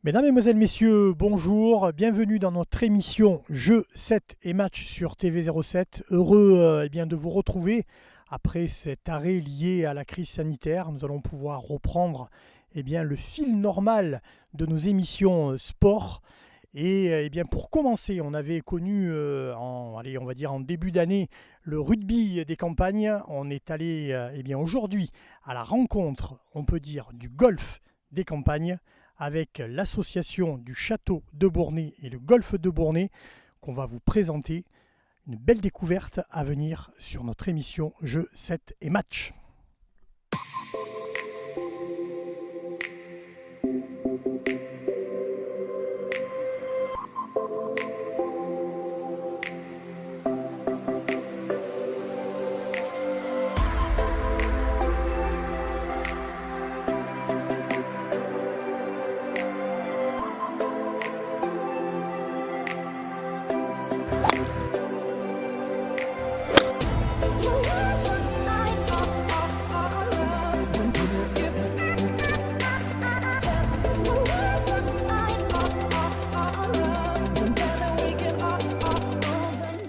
Mesdames, Mesdemoiselles, Messieurs, bonjour, bienvenue dans notre émission Jeux 7 et match sur TV07. Heureux de vous retrouver après cet arrêt lié à la crise sanitaire. Nous allons pouvoir reprendre le fil normal de nos émissions sport. Et pour commencer, on avait connu en début d'année le rugby des campagnes. On est allé aujourd'hui à la rencontre, on peut dire, du golf des campagnes avec l'association du Château de Bournay et le Golfe de Bournay qu'on va vous présenter. Une belle découverte à venir sur notre émission Jeux 7 et match.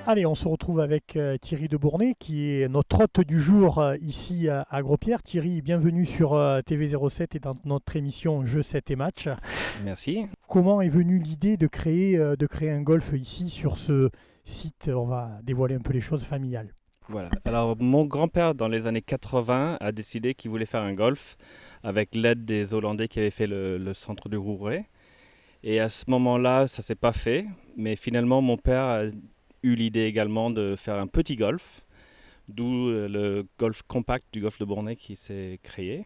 Allez, on se retrouve avec Thierry de Bournay, qui est notre hôte du jour ici à Gros-Pierre. Thierry, bienvenue sur TV07 et dans notre émission Jeux 7 et match. Merci. Comment est venue l'idée de créer un golf ici sur ce site? On va dévoiler un peu les choses familiales. Voilà. Alors, mon grand-père, dans les années 80, a décidé qu'il voulait faire un golf avec l'aide des Hollandais qui avaient fait le centre de Roeree. Et à ce moment-là, ça ne s'est pas fait. Mais finalement, mon père a eu l'idée également de faire un petit golf, d'où le golf compact du golfe de Bournay qui s'est créé.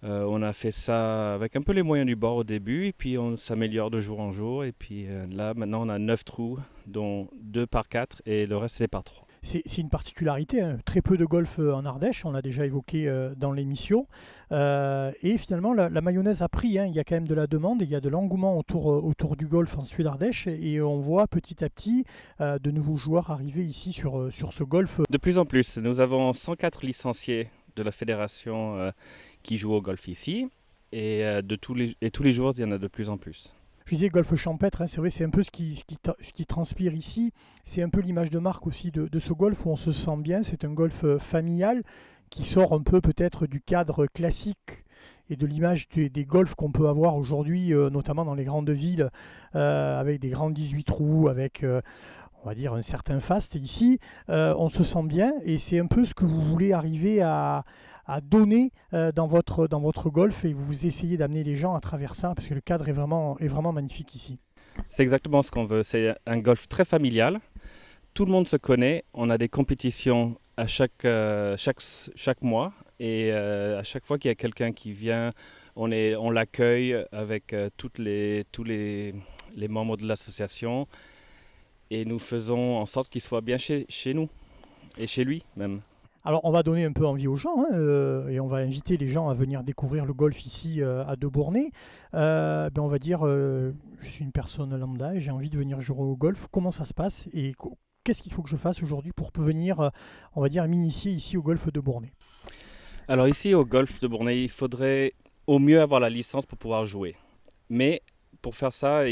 On a fait ça avec un peu les moyens du bord au début, et puis on s'améliore de jour en jour. Et puis là, maintenant, on a 9 trous, dont 2 par 4, et le reste, c'est par 3. C'est une particularité, hein. Très peu de golf en Ardèche, on l'a déjà évoqué dans l'émission. Et finalement, la mayonnaise a pris, hein. Il y a quand même de la demande, il y a de l'engouement autour du golf en Sud-Ardèche. Et on voit petit à petit de nouveaux joueurs arriver ici sur ce golf. De plus en plus, nous avons 104 licenciés de la fédération qui jouent au golf ici. Et tous les jours, il y en a de plus en plus. Je disais golf champêtre, hein, c'est vrai, c'est un peu ce qui transpire ici. C'est un peu l'image de marque aussi de ce golf où on se sent bien. C'est un golf familial qui sort un peu peut-être du cadre classique et de l'image des golfs qu'on peut avoir aujourd'hui, notamment dans les grandes villes, avec des grands 18 trous, avec on va dire un certain faste. Ici, on se sent bien et c'est un peu ce que vous voulez arriver à donner dans votre golf, et vous essayez d'amener les gens à travers ça parce que le cadre est vraiment magnifique ici. C'est exactement ce qu'on veut. C'est un golf très familial. Tout le monde se connaît. On a des compétitions à chaque mois. Et à chaque fois qu'il y a quelqu'un qui vient, on l'accueille avec tous les membres de l'association. Et nous faisons en sorte qu'il soit bien chez nous. Et chez lui même. Alors, on va donner un peu envie aux gens, hein, et on va inviter les gens à venir découvrir le golf ici à De Bournay. On va dire, je suis une personne lambda et j'ai envie de venir jouer au golf. Comment ça se passe et qu'est-ce qu'il faut que je fasse aujourd'hui pour venir, on va dire, m'initier ici au golf de Bournay? Alors ici au golf de Bournay, il faudrait au mieux avoir la licence pour pouvoir jouer. Mais pour faire ça,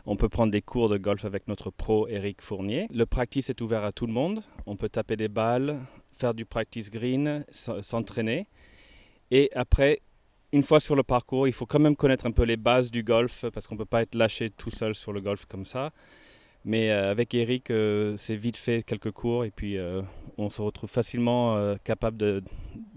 on peut prendre des cours de golf avec notre pro Eric Fournier. Le practice est ouvert à tout le monde. On peut taper des balles, faire du practice green, s'entraîner. Et après, une fois sur le parcours, il faut quand même connaître un peu les bases du golf parce qu'on ne peut pas être lâché tout seul sur le golf comme ça. Mais avec Eric, c'est vite fait quelques cours et puis on se retrouve facilement capable de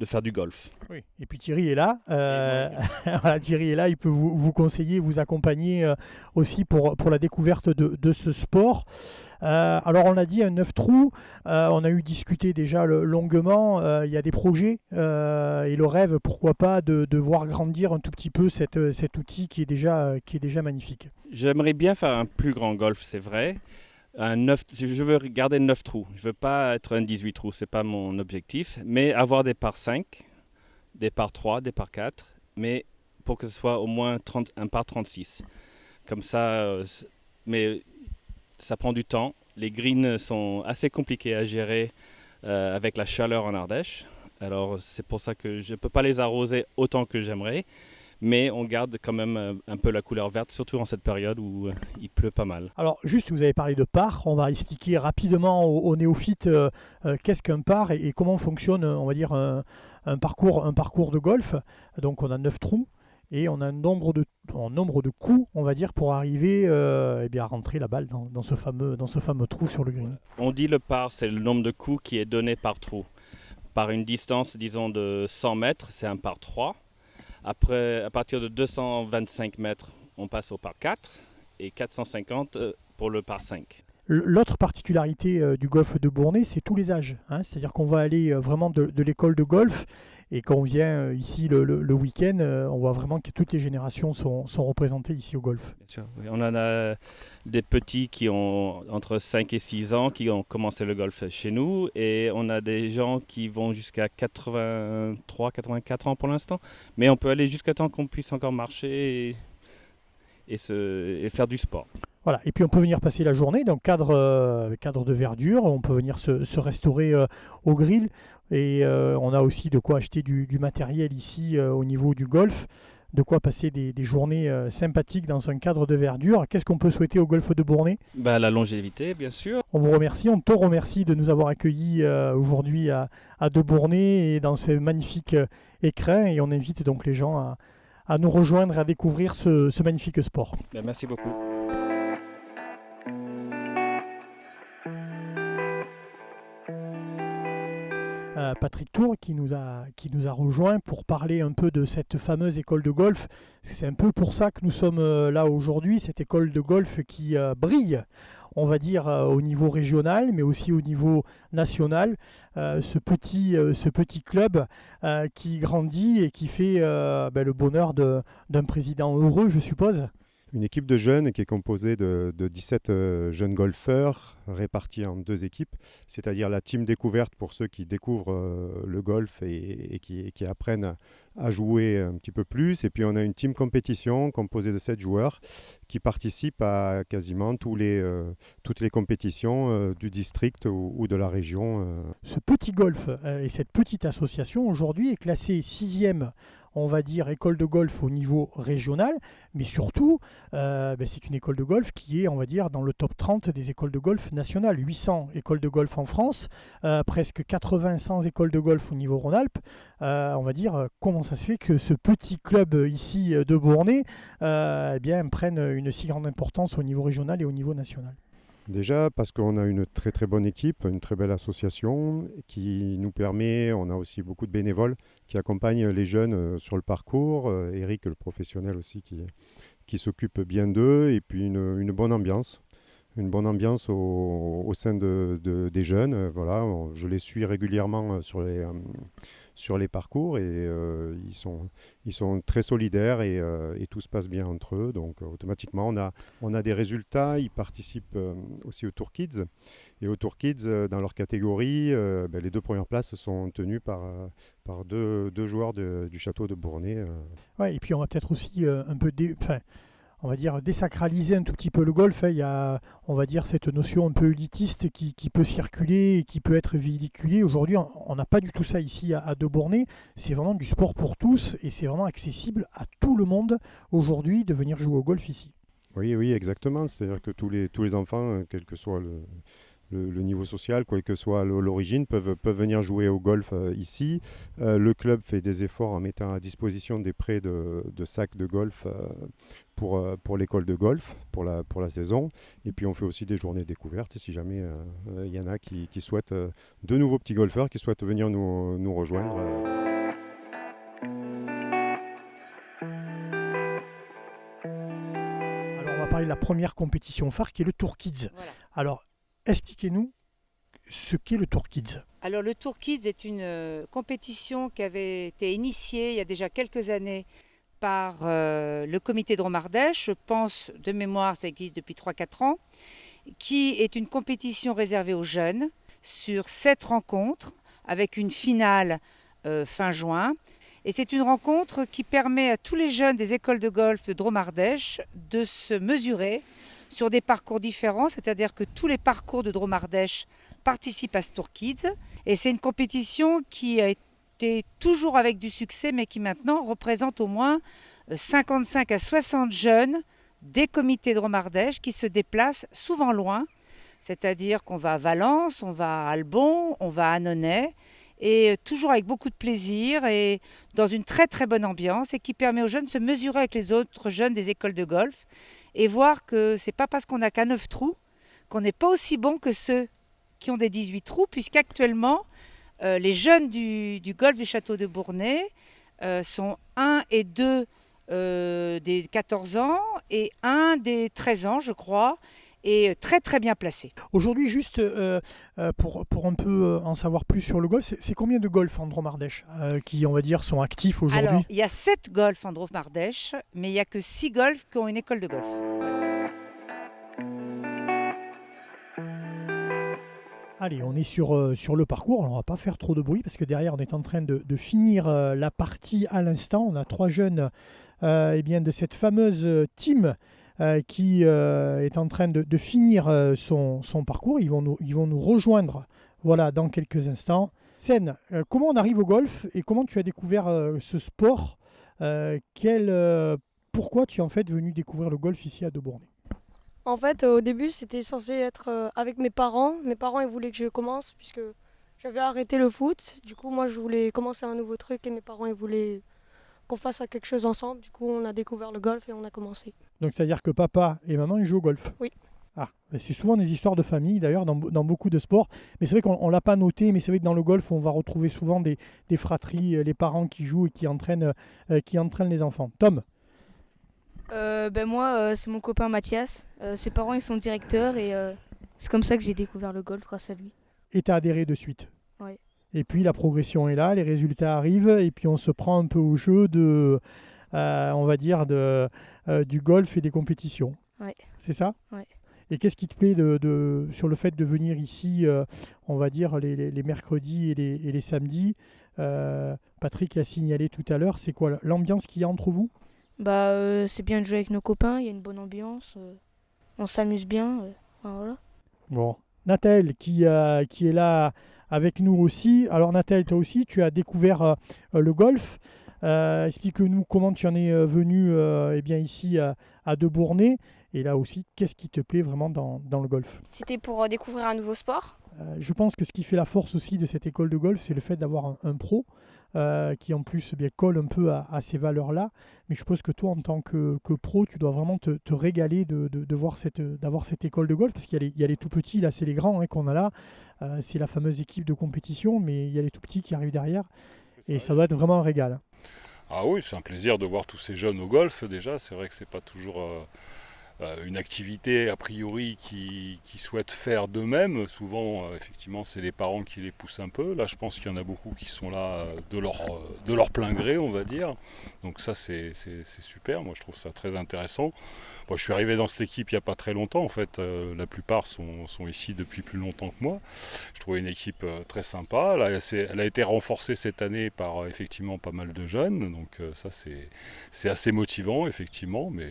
faire du golf. Oui. Et puis Thierry est là. Voilà, Thierry est là, il peut vous conseiller, vous accompagner aussi pour la découverte de ce sport. Alors on a dit un 9 trous, on a eu discuté déjà longuement, il y a des projets et le rêve, pourquoi pas, de voir grandir un tout petit peu cet outil qui est déjà magnifique. J'aimerais bien faire un plus grand golf, c'est vrai. Je veux garder 9 trous, je ne veux pas être un 18 trous, ce n'est pas mon objectif, mais avoir des par 5, des par 3, des par 4, mais pour que ce soit au moins un par 36. Comme ça, mais ça prend du temps. Les greens sont assez compliqués à gérer avec la chaleur en Ardèche. Alors c'est pour ça que je ne peux pas les arroser autant que j'aimerais. mais on garde quand même un peu la couleur verte, surtout en cette période où il pleut pas mal. Alors juste, vous avez parlé de par, on va expliquer rapidement aux néophytes qu'est-ce qu'un par et comment fonctionne, on va dire, un parcours de golf. Donc on a 9 trous et on a un nombre de coups, on va dire, pour arriver à rentrer la balle dans ce fameux trou sur le green. On dit le par, c'est le nombre de coups qui est donné par trou. Par une distance, disons, de 100 mètres, c'est un par 3. Après, à partir de 225 mètres, on passe au par 4 et 450 pour le par 5. L'autre particularité du golf de Bournay, c'est tous les âges. C'est-à-dire qu'on va aller vraiment de l'école de golf et quand on vient ici le week-end, on voit vraiment que toutes les générations sont représentées ici au golf. Bien sûr, oui. On en a des petits qui ont entre 5 et 6 ans qui ont commencé le golf chez nous et on a des gens qui vont jusqu'à 83, 84 ans pour l'instant. Mais on peut aller jusqu'à temps qu'on puisse encore marcher et faire du sport. Voilà, et puis on peut venir passer la journée dans cadre de verdure, on peut venir se restaurer au grill et on a aussi de quoi acheter du matériel ici au niveau du golf, de quoi passer des journées sympathiques dans un cadre de verdure. Qu'est-ce qu'on peut souhaiter au golf de Bournay ? La longévité, bien sûr. On vous remercie, on te remercie de nous avoir accueillis aujourd'hui à De Bournay et dans ces magnifiques écrins et on invite donc les gens à nous rejoindre et à découvrir ce magnifique sport. Merci beaucoup. Patrick Tour qui nous a rejoint pour parler un peu de cette fameuse école de golf. C'est un peu pour ça que nous sommes là aujourd'hui, cette école de golf qui brille, on va dire, au niveau régional, mais aussi au niveau national. Ce petit club qui grandit et qui fait le bonheur d'un président heureux, je suppose. Une équipe de jeunes qui est composée de 17 jeunes golfeurs répartis en 2 équipes, c'est-à-dire la team découverte pour ceux qui découvrent le golf et qui apprennent à jouer un petit peu plus. Et puis on a une team compétition composée de 7 joueurs qui participent à quasiment toutes les compétitions du district ou de la région. Ce petit golf et cette petite association aujourd'hui est classée 6e, on va dire, école de golf au niveau régional, mais surtout, c'est une école de golf qui est, on va dire, dans le top 30 des écoles de golf nationales. 800 écoles de golf en France, presque 80-100 écoles de golf au niveau Rhône-Alpes. On va dire, comment ça se fait que ce petit club ici de Bournay prenne une si grande importance au niveau régional et au niveau national? Déjà parce qu'on a une très très bonne équipe, une très belle association qui nous permet, on a aussi beaucoup de bénévoles qui accompagnent les jeunes sur le parcours, Eric le professionnel aussi qui s'occupe bien d'eux et puis une bonne ambiance. Une bonne ambiance au sein des jeunes. Voilà, je les suis régulièrement sur les parcours et ils sont très solidaires et tout se passe bien entre eux. Donc automatiquement, on a des résultats. Ils participent aussi au Tour Kids. Et au Tour Kids, dans leur catégorie, les 2 premières places sont tenues par deux joueurs du château de Bournay. Ouais, et puis on va peut-être aussi un peu on va dire désacraliser un tout petit peu le golf. Il y a, on va dire, cette notion un peu élitiste qui peut circuler et qui peut être véhiculée. Aujourd'hui, on n'a pas du tout ça ici à De Bournay. C'est vraiment du sport pour tous et c'est vraiment accessible à tout le monde aujourd'hui de venir jouer au golf ici. Oui, exactement. C'est-à-dire que tous les enfants, quel que soit le niveau social, quelle que soit l'origine, peuvent venir jouer au golf ici. Le club fait des efforts en mettant à disposition des prêts de sacs de golf pour l'école de golf, pour la saison. Et puis on fait aussi des journées découvertes si jamais il y en a qui souhaitent, de nouveaux petits golfeurs qui souhaitent venir nous rejoindre. Alors on va parler de la première compétition phare qui est le Tour Kids. Voilà. Alors expliquez-nous ce qu'est le Tour Kids. Alors le Tour Kids est une compétition qui avait été initiée il y a déjà quelques années par le comité de Drôme-Ardèche. Je pense de mémoire, ça existe depuis 3-4 ans, qui est une compétition réservée aux jeunes sur 7 rencontres avec une finale fin juin. Et c'est une rencontre qui permet à tous les jeunes des écoles de golf de Drôme-Ardèche de se mesurer sur des parcours différents, c'est-à-dire que tous les parcours de Drôme-Ardèche participent à ce Tour Kids. Et c'est une compétition qui a été toujours avec du succès, mais qui maintenant représente au moins 55 à 60 jeunes des comités de Drôme-Ardèche qui se déplacent souvent loin, c'est-à-dire qu'on va à Valence, on va à Albon, on va à Annonay, et toujours avec beaucoup de plaisir et dans une très très bonne ambiance, et qui permet aux jeunes de se mesurer avec les autres jeunes des écoles de golf et voir que c'est pas parce qu'on n'a qu'un 9 trous qu'on n'est pas aussi bon que ceux qui ont des 18 trous, puisqu'actuellement les jeunes du golf du château de Bournay sont 1 et 2 des 14 ans et 1 des 13 ans, je crois, et très très bien placés. Aujourd'hui, juste pour un peu en savoir plus sur le golf, c'est combien de golf en Drôme-Ardèche qui, on va dire, sont actifs aujourd'hui? Alors, il y a 7 golfs en Drôme-Ardèche, mais il n'y a que 6 golfs qui ont une école de golf. Allez, on est sur le parcours. Alors, on ne va pas faire trop de bruit parce que derrière, on est en train de finir la partie à l'instant. On a 3 jeunes de cette fameuse team qui est en train de finir son parcours. Ils vont nous rejoindre voilà, dans quelques instants. Sen, comment on arrive au golf et comment tu as découvert ce sport pourquoi tu es en fait venu découvrir le golf ici à Debornay? En fait, au début, c'était censé être avec mes parents. Mes parents, ils voulaient que je commence puisque j'avais arrêté le foot. Du coup, moi, je voulais commencer un nouveau truc et mes parents, ils voulaient qu'on fasse quelque chose ensemble. Du coup, on a découvert le golf et on a commencé. Donc, c'est-à-dire que papa et maman, ils jouent au golf? Oui. Ah, c'est souvent des histoires de famille, d'ailleurs, dans beaucoup de sports. Mais c'est vrai qu'on ne l'a pas noté, mais c'est vrai que dans le golf, on va retrouver souvent des fratries, les parents qui jouent et qui entraînent les enfants. Tom? Moi, c'est mon copain Mathias. Ses parents, ils sont directeurs et c'est comme ça que j'ai découvert le golf grâce à lui. Et tu as adhéré de suite? Ouais. Et puis la progression est là, les résultats arrivent et puis on se prend un peu au jeu on va dire, du golf et des compétitions. Ouais. C'est ça? Ouais. Et qu'est-ce qui te plaît sur le fait de venir ici, on va dire, les mercredis et les samedis? Patrick l'a signalé tout à l'heure, c'est quoi l'ambiance qu'il y a entre vous? C'est bien de jouer avec nos copains, il y a une bonne ambiance, on s'amuse bien. Voilà. Bon. Nathalie qui est là avec nous aussi. Alors Nathalie, toi aussi, tu as découvert le golf. Explique-nous comment tu en es venu ici à Debornay. Et là aussi, qu'est-ce qui te plaît vraiment dans le golf? C'était pour découvrir un nouveau sport. Je pense que ce qui fait la force aussi de cette école de golf, c'est le fait d'avoir un pro qui en plus colle un peu à ces valeurs-là. Mais je suppose que toi, en tant que pro, tu dois vraiment te régaler d'avoir cette école de golf, parce qu'il y a les tout petits, là c'est les grands qu'on a là. C'est la fameuse équipe de compétition, mais il y a les tout petits qui arrivent derrière. Et ça doit être vraiment un régal. Ah oui, c'est un plaisir de voir tous ces jeunes au golf déjà. C'est vrai que c'est pas toujours une activité a priori qu'ils souhaitent faire d'eux-mêmes. Souvent, effectivement, c'est les parents qui les poussent un peu. Là, je pense qu'il y en a beaucoup qui sont là de leur plein gré, on va dire. Donc ça, c'est super. Moi, je trouve ça très intéressant. Moi, je suis arrivé dans cette équipe il n'y a pas très longtemps. En fait, la plupart sont ici depuis plus longtemps que moi. Je trouvais une équipe très sympa. Là, elle a été renforcée cette année par effectivement pas mal de jeunes. Donc ça, c'est assez motivant, effectivement. Mais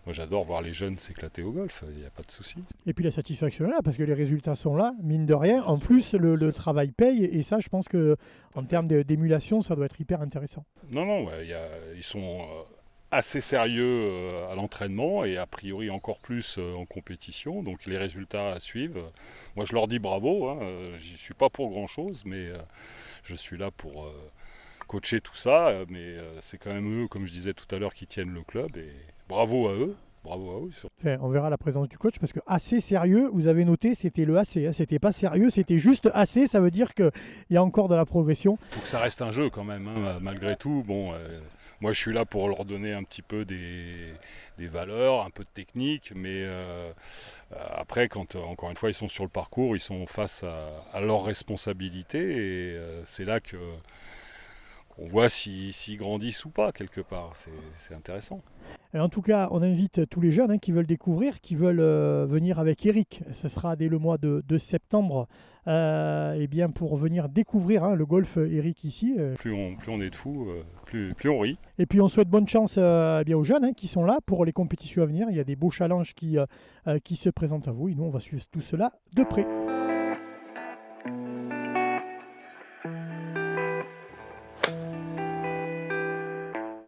moi, j'adore voir les jeunes s'éclater au golf, il n'y a pas de souci. Et puis la satisfaction est là, parce que les résultats sont là, mine de rien. En plus, le travail paye, et ça, je pense qu'en termes d'émulation, ça doit être hyper intéressant. Non, ils sont assez sérieux à l'entraînement, et a priori encore plus en compétition, donc les résultats suivent. Moi, je leur dis bravo, j'y suis pas pour grand-chose, mais je suis là pour coacher tout ça, mais c'est quand même eux, comme je disais tout à l'heure, qui tiennent le club, et bravo à eux. Bravo à eux. Enfin, on verra la présence du coach, parce que assez sérieux, vous avez noté, c'était le AC. C'était pas sérieux, c'était juste assez. Ça veut dire qu'il y a encore de la progression. Il faut que ça reste un jeu quand même, malgré tout. Bon, moi, je suis là pour leur donner un petit peu des valeurs, un peu de technique, mais après, quand encore une fois, ils sont sur le parcours, ils sont face à leurs responsabilités, et c'est là qu'on voit s'ils grandissent ou pas, quelque part. C'est intéressant. En tout cas, on invite tous les jeunes qui veulent découvrir, qui veulent venir avec Eric. Ce sera dès le mois de septembre pour venir découvrir le golf Eric ici. Plus on est de fous, plus on rit. Et puis on souhaite bonne chance aux jeunes qui sont là pour les compétitions à venir. Il y a des beaux challenges qui se présentent à vous, et nous on va suivre tout cela de près.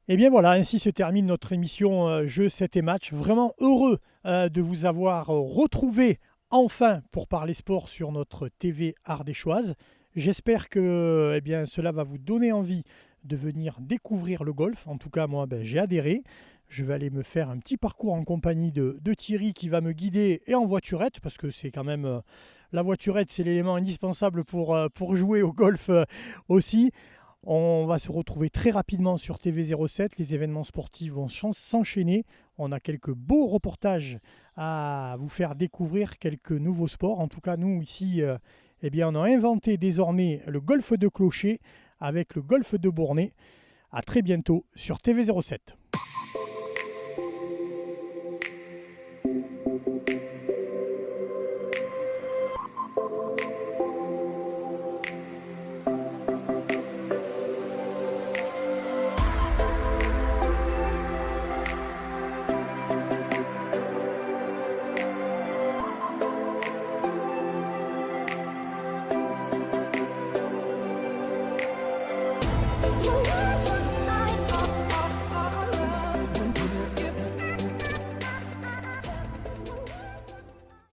Et bien voilà, ainsi se termine notre émission Jeux 7 et match. Vraiment heureux de vous avoir retrouvé enfin pour parler sport sur notre TV ardéchoise. J'espère que cela va vous donner envie de venir découvrir le golf. En tout cas, moi, j'ai adhéré. Je vais aller me faire un petit parcours en compagnie de Thierry qui va me guider et en voiturette, parce que c'est quand même la voiturette, c'est l'élément indispensable pour jouer au golf aussi. On va se retrouver très rapidement sur TV07. Les événements sportifs vont s'enchaîner. On a quelques beaux reportages à vous faire découvrir, quelques nouveaux sports. En tout cas, nous, ici, on a inventé désormais le golf de Clocher avec le golf de Bournay. À très bientôt sur TV07.